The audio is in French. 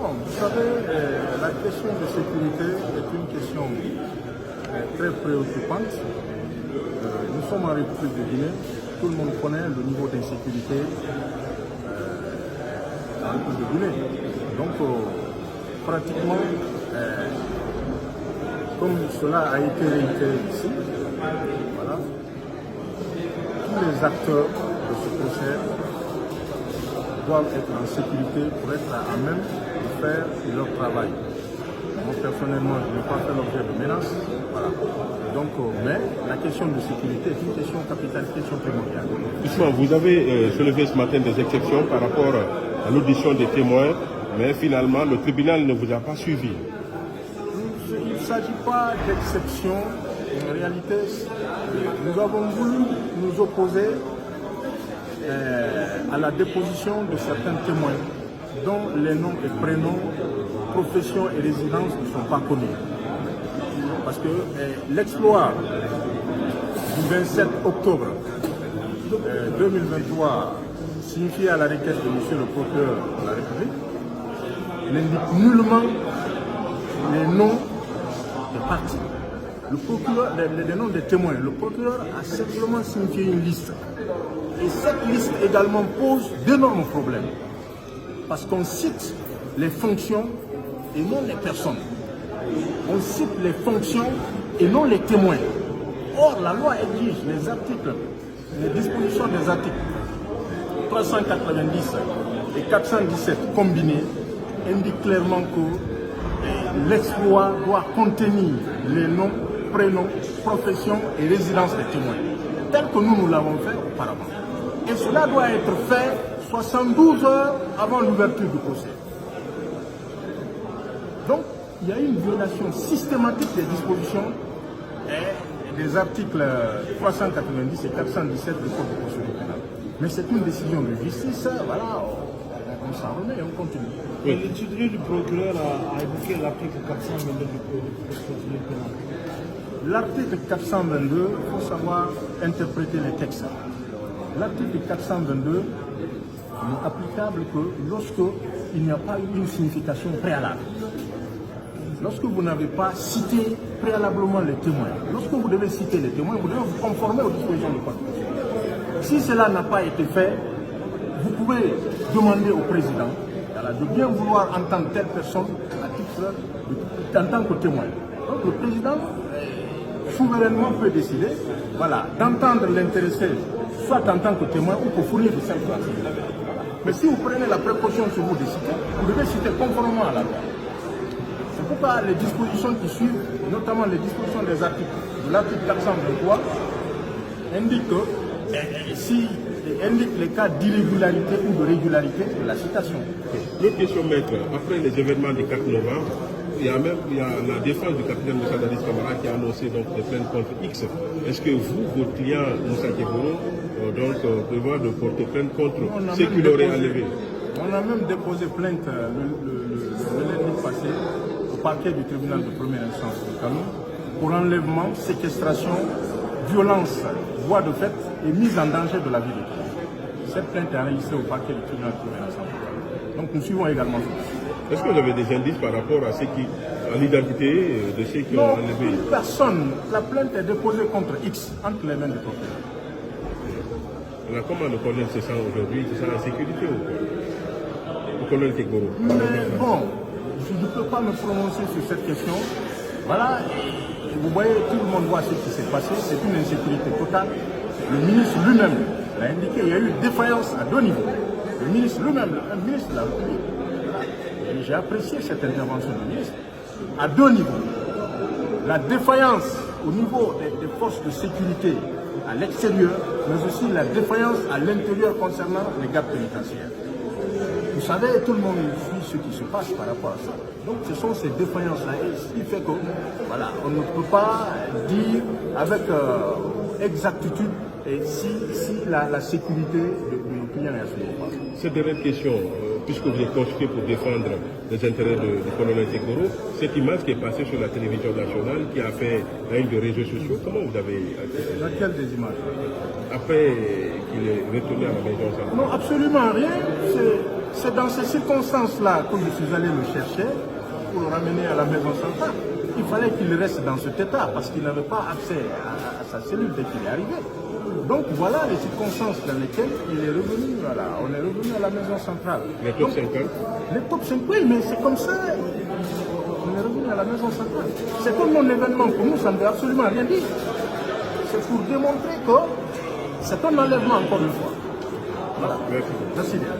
Bon, vous savez, la question de sécurité est une question très préoccupante. Nous sommes en République de Guinée. Tout le monde connaît le niveau d'insécurité en République de Guinée. Donc, pratiquement, comme cela a été réitéré ici, voilà, tous les acteurs de ce procès doivent être en sécurité pour être à même de faire leur travail. Moi, personnellement, je n'ai pas fait l'objet de menaces. Voilà. Donc, mais la question de sécurité est une question capitale, une question primordiale. Justement, vous avez soulevé ce matin des exceptions par rapport à l'audition des témoins, mais finalement, le tribunal ne vous a pas suivi. Il ne s'agit pas d'exception. En réalité, nous avons voulu nous opposer à la déposition de certains témoins dont les noms et prénoms, profession et résidence ne sont pas connus. Parce que l'exploit du 27 octobre 2023 signifié à la requête de M. le procureur de la République n'indique nullement les noms des parties. Le procureur, les noms des témoins, le procureur a simplement signifié une liste. Et cette liste également pose d'énormes problèmes. Parce qu'on cite les fonctions et non les personnes. On cite les fonctions et non les témoins. Or, la loi exige les articles, les dispositions des articles 390 et 417 combinés indiquent clairement que l'exploit doit contenir les noms, prénoms, professions et résidences des témoins, tel que nous l'avons fait auparavant. Et cela doit être fait 72 heures avant l'ouverture du procès. Donc, il y a une violation systématique des dispositions et des articles 390 et 417 du Code de procédure pénale. Mais c'est une décision de justice, voilà, on s'en remet et on continue. Oui. L'étudiant du procureur a évoqué l'article 422 du Code de procédure pénale. L'article 422, il faut savoir interpréter les textes. L'article 422 n'est applicable que lorsqu'il n'y a pas eu une signification préalable. Lorsque vous n'avez pas cité préalablement les témoins, lorsque vous devez citer les témoins, vous devez vous conformer aux dispositions du Code. Si cela n'a pas été fait, vous pouvez demander au président de bien vouloir entendre telle personne à titre en tant que témoin. Donc le président souverainement peut décider, voilà, d'entendre l'intéressé soit en tant que témoin ou pour fournir des simples renseignements. Mais si vous prenez la précaution sur vous de citer, vous devez citer conformément à la loi. C'est pourquoi les dispositions qui suivent, notamment les dispositions des articles, de l'article 423, indiquent que indique les cas d'irrégularité ou de régularité de la citation. L'autre question, maître, après les événements du 4 novembre, il y a la défense du capitaine Moussa Dadis Camara qui a annoncé donc des plaintes contre X. Est-ce que vous, votre client Moussa Keboro, prévoit de porter plainte contre ce qu'il aurait enlevé? On a même déposé plainte le lundi passé au parquet du tribunal de première instance de Kano pour enlèvement, séquestration, violence, voie de fait et mise en danger de la vie de quelqu'un. Cette plainte est enregistrée au parquet du tribunal de première instance de Kano. Donc nous suivons également ça. Est-ce que vous avez des indices par rapport à l'identité de ceux qui ont enlevé? Personne. La plainte est déposée contre X, entre les mains du procureur. Alors comment le colonel se sent aujourd'hui? Il se sent en sécurité ou quoi? Le colonel Keboro. Mais bon, je ne peux pas me prononcer sur cette question. Voilà, et vous voyez, tout le monde voit ce qui s'est passé. C'est une insécurité totale. Le ministre lui-même l'a indiqué, il y a eu défaillance à deux niveaux. Le ministre lui-même, le ministre de la République, j'ai apprécié cette intervention du ministre à deux niveaux. La défaillance au niveau des forces de sécurité à l'extérieur, mais aussi la défaillance à l'intérieur concernant les gardes pénitentiaires. Vous savez, tout le monde suit ce qui se passe par rapport à ça. Donc ce sont ces défaillances-là, ce qui fait que voilà, on ne peut pas dire avec exactitude si la sécurité de nos clients est assurée. Cette dernière question, puisque vous êtes consulté pour défendre les intérêts du colonel Keboro, cette image qui est passée sur la télévision nationale, qui a fait la une des réseaux sociaux, comment vous avez accepté? Laquelle des images? Après qu'il est retourné à la maison? Non, absolument rien. C'est dans ces circonstances-là que je suis allé le chercher pour le ramener à la maison centrale. Il fallait qu'il reste dans cet état parce qu'il n'avait pas accès à sa cellule dès qu'il est arrivé. Donc voilà les circonstances dans lesquelles il est revenu. Voilà, on est revenu à la maison centrale. Les top 50. Les top 5, oui, mais c'est comme ça. On est revenu à la maison centrale. C'est comme un événement pour nous, ça ne veut absolument rien dire. C'est pour démontrer que c'est un enlèvement encore une fois. Voilà. Merci. Merci bien.